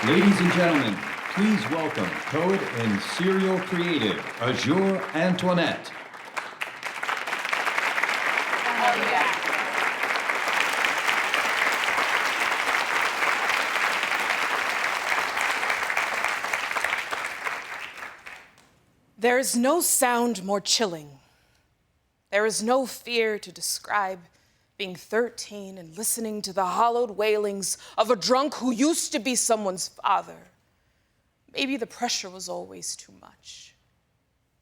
Ladies and gentlemen, please welcome poet and serial creative, Azure Antoinette. There is no sound more chilling. There is no fear to describe being 13 and listening to the hollowed wailings of a drunk who used to be someone's father. Maybe the pressure was always too much.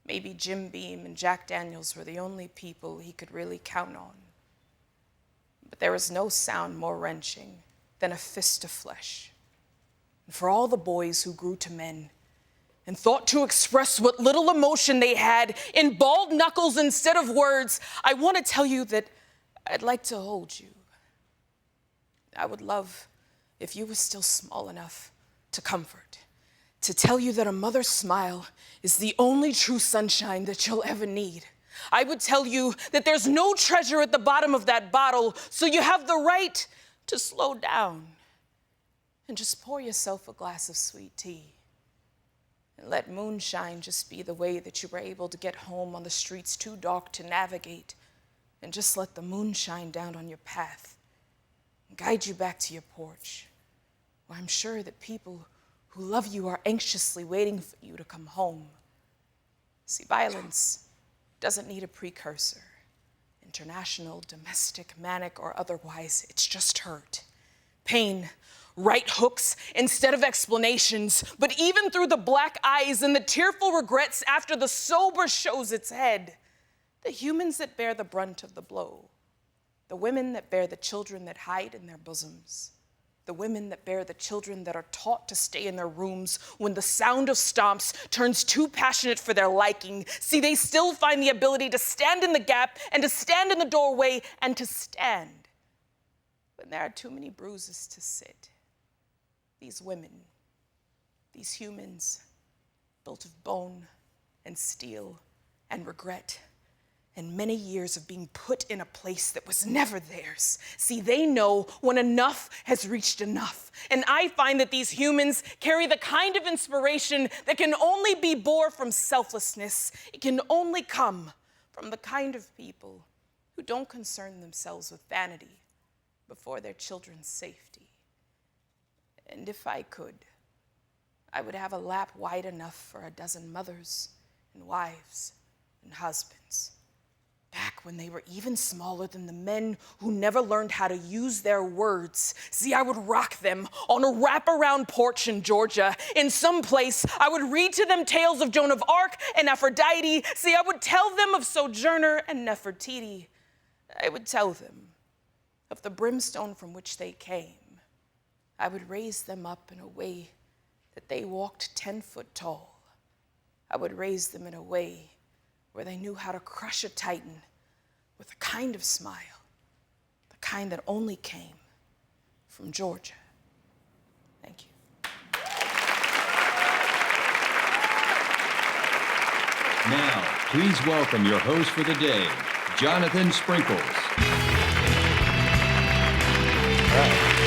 Maybe Jim Beam and Jack Daniels were the only people he could really count on. But there is no sound more wrenching than a fist of flesh. And for all the boys who grew to men and thought to express what little emotion they had in bald knuckles instead of words, I want to tell you that I'd like to hold you. I would love if you were still small enough to comfort, to tell you that a mother's smile is the only true sunshine that you'll ever need. I would tell you that there's no treasure at the bottom of that bottle, so you have the right to slow down and just pour yourself a glass of sweet tea. And let moonshine just be the way that you were able to get home on the streets too dark to navigate, and just let the moon shine down on your path and guide you back to your porch, where I'm sure that people who love you are anxiously waiting for you to come home. See, violence doesn't need a precursor, international, domestic, manic, or otherwise. It's just hurt, pain, right hooks instead of explanations. But even through the black eyes and the tearful regrets after the sober shows its head, the humans that bear the brunt of the blow, the women that bear the children that hide in their bosoms, the women that bear the children that are taught to stay in their rooms when the sound of stomps turns too passionate for their liking, see, they still find the ability to stand in the gap and to stand in the doorway and to stand when there are too many bruises to sit. These women, these humans, built of bone and steel and regret, and many years of being put in a place that was never theirs. See, they know when enough has reached enough. And I find that these humans carry the kind of inspiration that can only be born from selflessness. It can only come from the kind of people who don't concern themselves with vanity before their children's safety. And if I could, I would have a lap wide enough for a dozen mothers and wives and husbands, back when they were even smaller than the men who never learned how to use their words. See, I would rock them on a wraparound porch in Georgia. In some place, I would read to them tales of Joan of Arc and Aphrodite. See, I would tell them of Sojourner and Nefertiti. I would tell them of the brimstone from which they came. I would raise them up in a way that they walked 10 foot tall. I would raise them in a way where they knew how to crush a titan with a kind of smile, the kind that only came from Georgia. Thank you. Now, please welcome your host for the day, Jonathan Sprinkles. All right.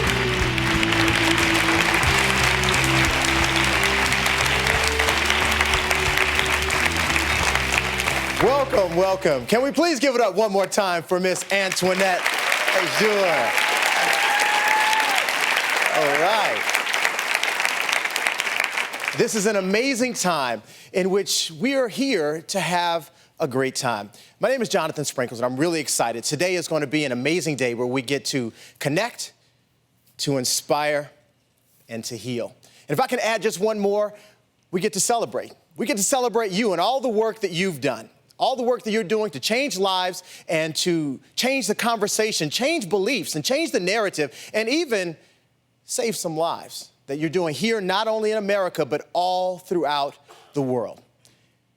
Welcome, welcome. Can we please give it up one more time for Miss Antoinette Azure? All right. This is an amazing time in which we are here to have a great time. My name is Jonathan Sprinkles, and I'm really excited. Today is going to be an amazing day where we get to connect, to inspire, and to heal. And if I can add just one more, we get to celebrate. We get to celebrate you and all the work that you've done. All the work that you're doing to change lives and to change the conversation, change beliefs, and change the narrative, and even save some lives that you're doing here, not only in America, but all throughout the world.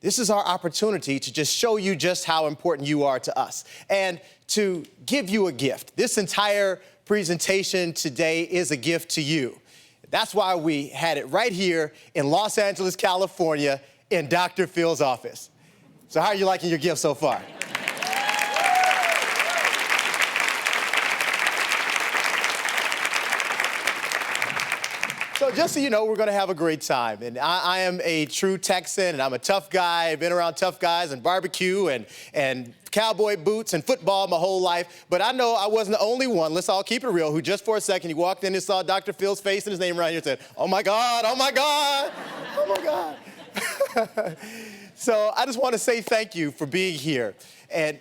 This is our opportunity to just show you just how important you are to us and to give you a gift. This entire presentation today is a gift to you. That's why we had it right here in Los Angeles, California, in Dr. Phil's office. So how are you liking your gift so far? So So just so you know, we're going to have a great time. And I am a true Texan, and I'm a tough guy. I've been around tough guys and barbecue and cowboy boots and football my whole life. But I know I wasn't the only one, let's all keep it real, who just for a second, he walked in and saw Dr. Phil's face and his name right here and said, oh my God, oh my God, oh my God. So I just want to say thank you for being here. And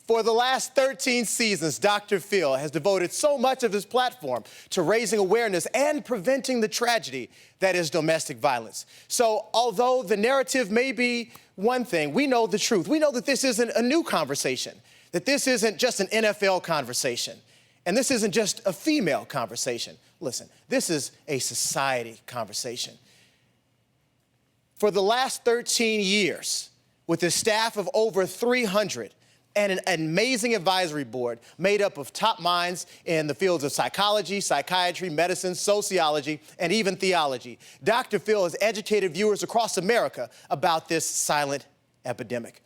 for the last 13 seasons, Dr. Phil has devoted so much of his platform to raising awareness and preventing the tragedy that is domestic violence. So although the narrative may be one thing, we know the truth. We know that this isn't a new conversation, that this isn't just an NFL conversation, and this isn't just a female conversation. Listen, this is a society conversation. For the last 13 years, with a staff of over 300, and an amazing advisory board made up of top minds in the fields of psychology, psychiatry, medicine, sociology, and even theology, Dr. Phil has educated viewers across America about this silent epidemic.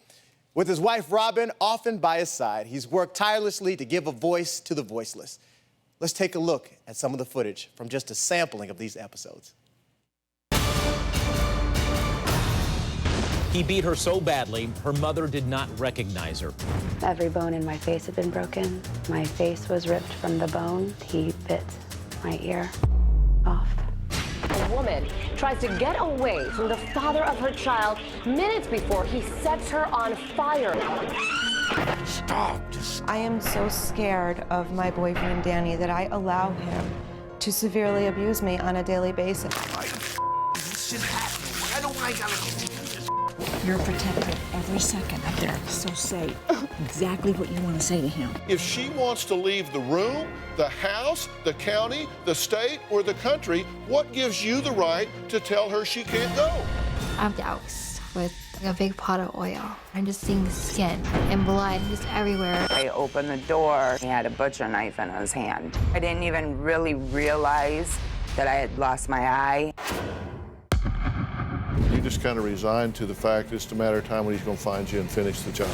With his wife, Robin, often by his side, he's worked tirelessly to give a voice to the voiceless. Let's take a look at some of the footage from just a sampling of these episodes. He beat her so badly, her mother did not recognize her. Every bone in my face had been broken. My face was ripped from the bone. He bit my ear off. A woman tries to get away from the father of her child minutes before he sets her on fire. Stop. I am so scared of my boyfriend, Danny, that I allow him to severely abuse me on a daily basis. This shit happening. I don't want to. You're protected every second up there, so say exactly what you want to say to him. If she wants to leave the room, the house, the county, the state, or the country, what gives you the right to tell her she can't go? I'm doused with a big pot of oil. I'm just seeing skin and blood just everywhere. I opened the door. He had a butcher knife in his hand. I didn't even really realize that I had lost my eye. You just kind of resigned to the fact it's a matter of time when he's going to find you and finish the job.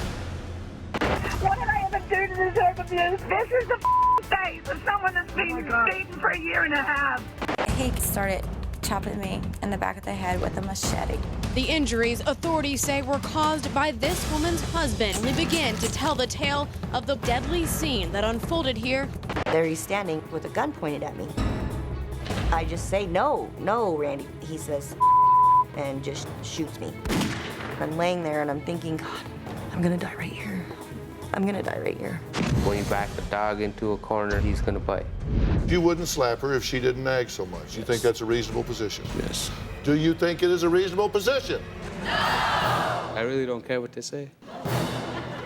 What did I ever do to deserve abuse? This is the face of someone that's been beaten for a year and a half. He started chopping me in the back of the head with a machete. The injuries, authorities say, were caused by this woman's husband. We begin to tell the tale of the deadly scene that unfolded here. There he's standing with a gun pointed at me. I just say, no, Randy. He says, and just shoots me. I'm laying there and I'm thinking, God, I'm gonna die right here. I'm gonna die right here. When you back the dog into a corner, he's gonna bite. You wouldn't slap her if she didn't nag so much. You think that's a reasonable position? Yes. Do you think it is a reasonable position? No! I really don't care what they say.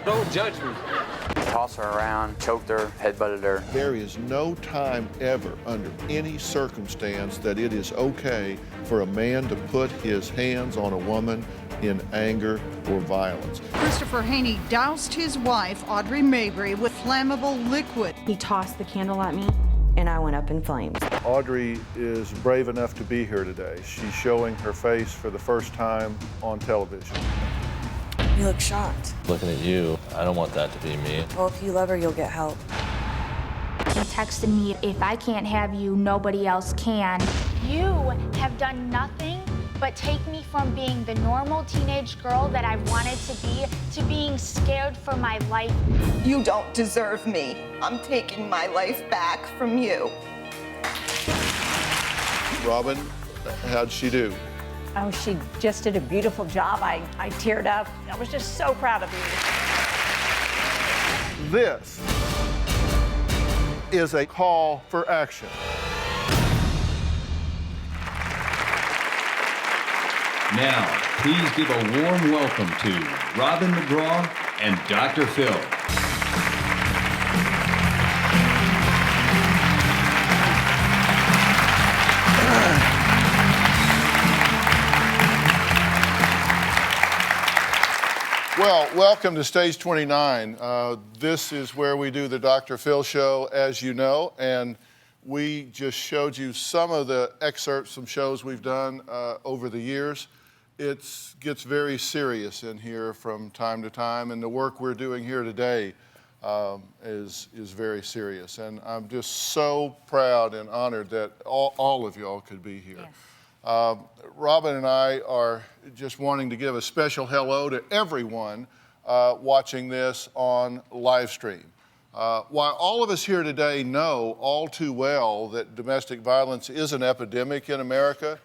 Don't judge me. Tossed her around, choked her, headbutted her. There is no time ever, under any circumstance, that it is okay for a man to put his hands on a woman in anger or violence. Christopher Haney doused his wife, Audrey Mabry, with flammable liquid. He tossed the candle at me, and I went up in flames. Audrey is brave enough to be here today. She's showing her face for the first time on television. You look shocked. Looking at you, I don't want that to be me. Well, if you love her, you'll get help. He texted me, if I can't have you, nobody else can. You have done nothing but take me from being the normal teenage girl that I wanted to being scared for my life. You don't deserve me. I'm taking my life back from you. Robin, how'd she do? Oh, she just did a beautiful job. I teared up. I was just so proud of you. This is a call for action. Now, please give a warm welcome to Robin McGraw and Dr. Phil. Well, welcome to Stage 29. This is where we do the Dr. Phil show, as you know, and we just showed you some of the excerpts from shows we've done over the years. It gets very serious in here from time to time, and the work we're doing here today is very serious. And I'm just so proud and honored that all of y'all could be here. Yes. Robin and I are just wanting to give a special hello to everyone watching this on live stream. While all of us here today know all too well that domestic violence is an epidemic in America,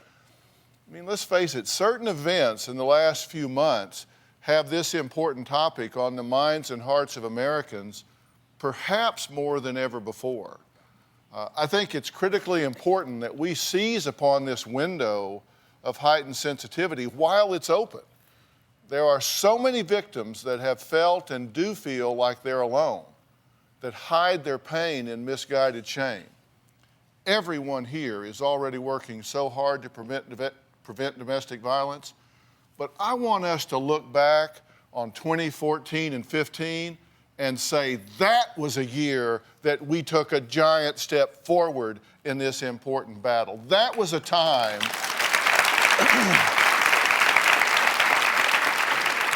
I mean, let's face it, certain events in the last few months have this important topic on the minds and hearts of Americans perhaps more than ever before. I think it's critically important that we seize upon this window of heightened sensitivity while it's open. There are so many victims that have felt and do feel like they're alone, that hide their pain in misguided shame. Everyone here is already working so hard to prevent domestic violence, but I want us to look back on 2014 and 15 and say that was a year that we took a giant step forward in this important battle. That was a time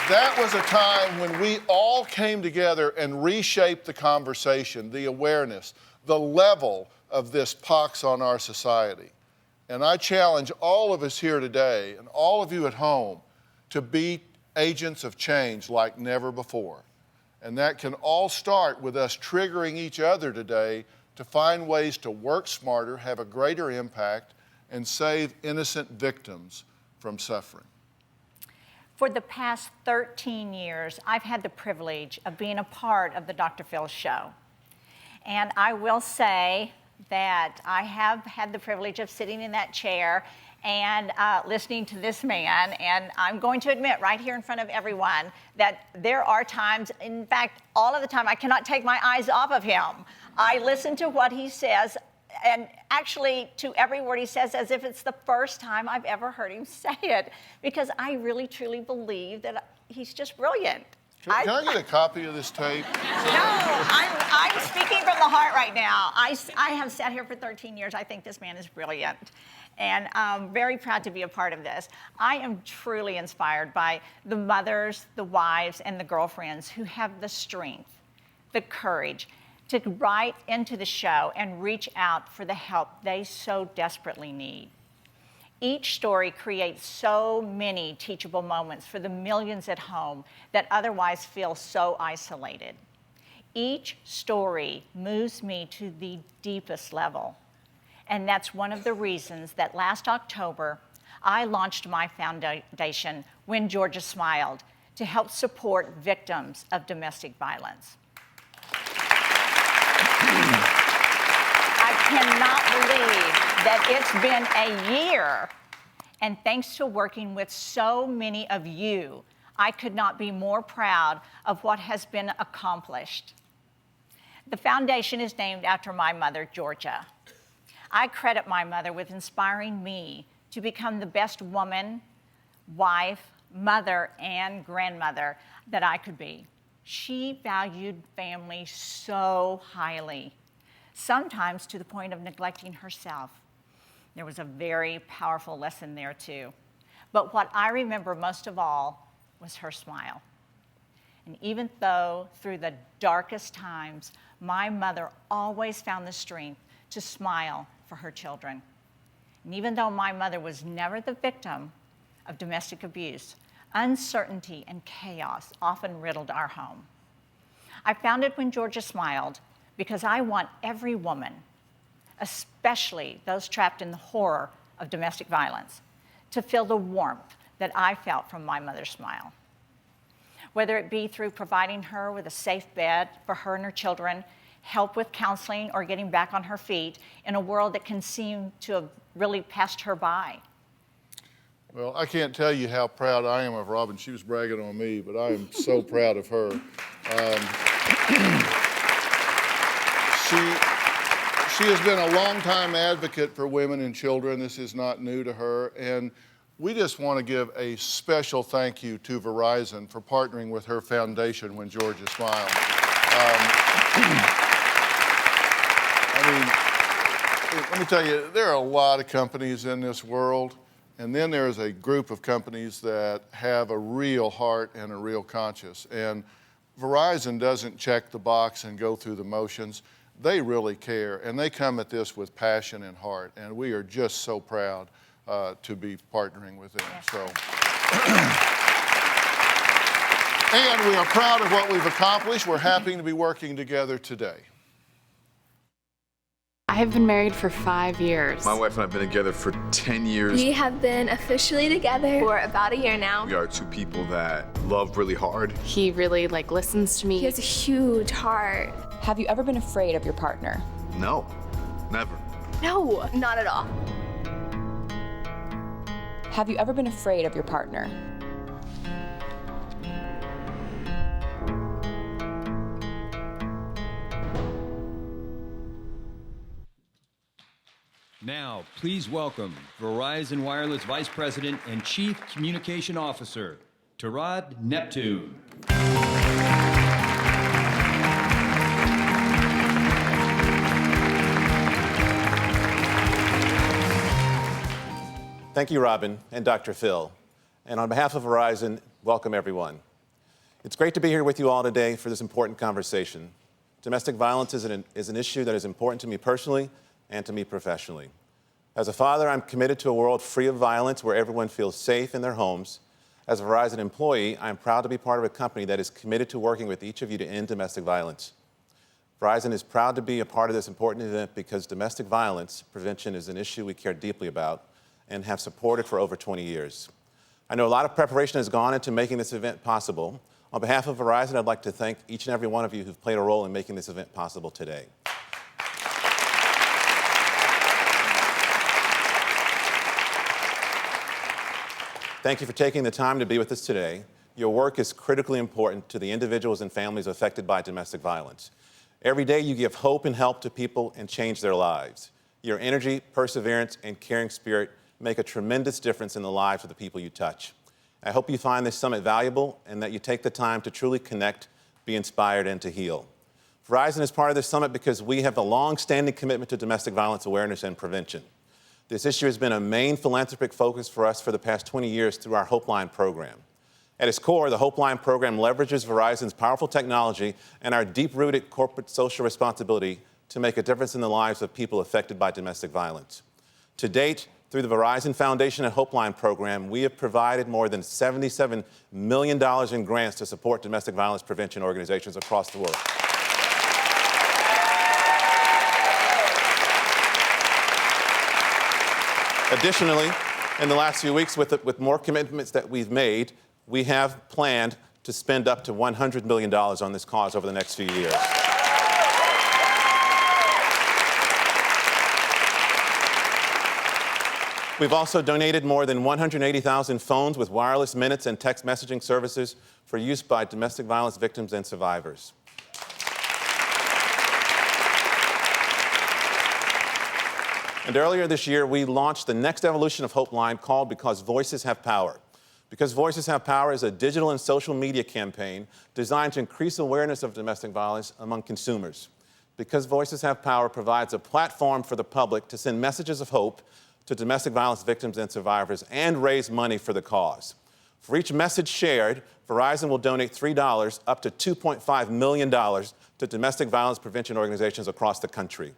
that was a time when we all came together and reshaped the conversation, the awareness, the level of this pox on our society. And I challenge all of us here today and all of you at home to be agents of change like never before. And that can all start with us triggering each other today to find ways to work smarter, have a greater impact, and save innocent victims from suffering. For the past 13 years, I've had the privilege of being a part of the Dr. Phil Show. And I will say that I have had the privilege of sitting in that chair and listening to this man. And I'm going to admit right here in front of everyone that there are times, in fact, all of the time, I cannot take my eyes off of him. I listen to what he says, and actually to every word he says as if it's the first time I've ever heard him say it, because I really, truly believe that he's just brilliant. Can I get a copy of this tape? No, I'm speaking from the heart right now. I have sat here for 13 years. I think this man is brilliant. And I'm very proud to be a part of this. I am truly inspired by the mothers, the wives, and the girlfriends who have the strength, the courage to write into the show and reach out for the help they so desperately need. Each story creates so many teachable moments for the millions at home that otherwise feel so isolated. Each story moves me to the deepest level. And that's one of the reasons that last October, I launched my foundation, When Georgia Smiled, to help support victims of domestic violence. I cannot believe that it's been a year, and thanks to working with so many of you, I could not be more proud of what has been accomplished. The foundation is named after my mother, Georgia. I credit my mother with inspiring me to become the best woman, wife, mother, and grandmother that I could be. She valued family so highly, sometimes to the point of neglecting herself. There was a very powerful lesson there too. But what I remember most of all was her smile. And even though through the darkest times, my mother always found the strength to smile for her children. And even though my mother was never the victim of domestic abuse, uncertainty and chaos often riddled our home. I founded When Georgia Smiled because I want every woman, especially those trapped in the horror of domestic violence, to feel the warmth that I felt from my mother's smile. Whether it be through providing her with a safe bed for her and her children, help with counseling, or getting back on her feet in a world that can seem to have really passed her by. Well, I can't tell you how proud I am of Robin. She was bragging on me, but I am so proud of her. She has been a longtime advocate for women and children. This is not new to her. And we just want to give a special thank you to Verizon for partnering with her foundation, When Georgia Smiled. Let me tell you, there are a lot of companies in this world, and then there's a group of companies that have a real heart and a real conscience. And Verizon doesn't check the box and go through the motions. They really care, and they come at this with passion and heart, and we are just so proud to be partnering with them. So, and we are proud of what we've accomplished. We're happy to be working together today. I have been married for 5 years. My wife and I have been together for 10 years. We have been officially together for about a year now. We are two people that love really hard. He really listens to me. He has a huge heart. Have you ever been afraid of your partner? No, never. No, not at all. Have you ever been afraid of your partner? Now, please welcome Verizon Wireless Vice President and Chief Communication Officer, Tarad Neptune. Thank you, Robin and Dr. Phil. And on behalf of Verizon, welcome everyone. It's great to be here with you all today for this important conversation. Domestic violence is an issue that is important to me personally and to me professionally. As a father, I'm committed to a world free of violence where everyone feels safe in their homes. As a Verizon employee, I'm proud to be part of a company that is committed to working with each of you to end domestic violence. Verizon is proud to be a part of this important event because domestic violence prevention is an issue we care deeply about and have supported for over 20 years. I know a lot of preparation has gone into making this event possible. On behalf of Verizon, I'd like to thank each and every one of you who've played a role in making this event possible today. Thank you for taking the time to be with us today. Your work is critically important to the individuals and families affected by domestic violence. Every day you give hope and help to people and change their lives. Your energy, perseverance, and caring spirit make a tremendous difference in the lives of the people you touch. I hope you find this summit valuable and that you take the time to truly connect, be inspired, and to heal. Verizon is part of this summit because we have a long-standing commitment to domestic violence awareness and prevention. This issue has been a main philanthropic focus for us for the past 20 years through our Hopeline program. At its core, the Hopeline program leverages Verizon's powerful technology and our deep-rooted corporate social responsibility to make a difference in the lives of people affected by domestic violence. To date, through the Verizon Foundation and Hopeline program, we have provided more than $77 million in grants to support domestic violence prevention organizations across the world. Additionally, in the last few weeks, with more commitments that we've made, we have planned to spend up to $100 million on this cause over the next few years. We've also donated more than 180,000 phones with wireless minutes and text messaging services for use by domestic violence victims and survivors. And earlier this year, we launched the next evolution of Hopeline called Because Voices Have Power. Because Voices Have Power is a digital and social media campaign designed to increase awareness of domestic violence among consumers. Because Voices Have Power provides a platform for the public to send messages of hope to domestic violence victims and survivors and raise money for the cause. For each message shared, Verizon will donate $3 up to $2.5 million to domestic violence prevention organizations across the country.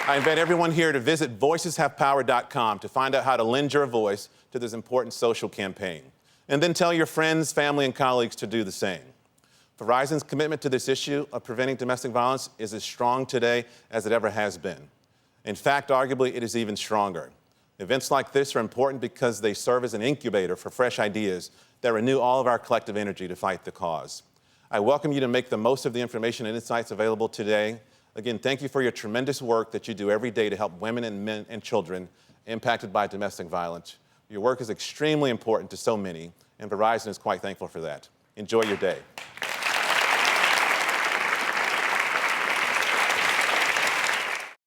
I invite everyone here to visit voiceshavepower.com to find out how to lend your voice to this important social campaign. And then tell your friends, family, and colleagues to do the same. Verizon's commitment to this issue of preventing domestic violence is as strong today as it ever has been. In fact, arguably, it is even stronger. Events like this are important because they serve as an incubator for fresh ideas that renew all of our collective energy to fight the cause. I welcome you to make the most of the information and insights available today. Again, thank you for your tremendous work that you do every day to help women and men and children impacted by domestic violence. Your work is extremely important to so many, and Verizon is quite thankful for that. Enjoy your day.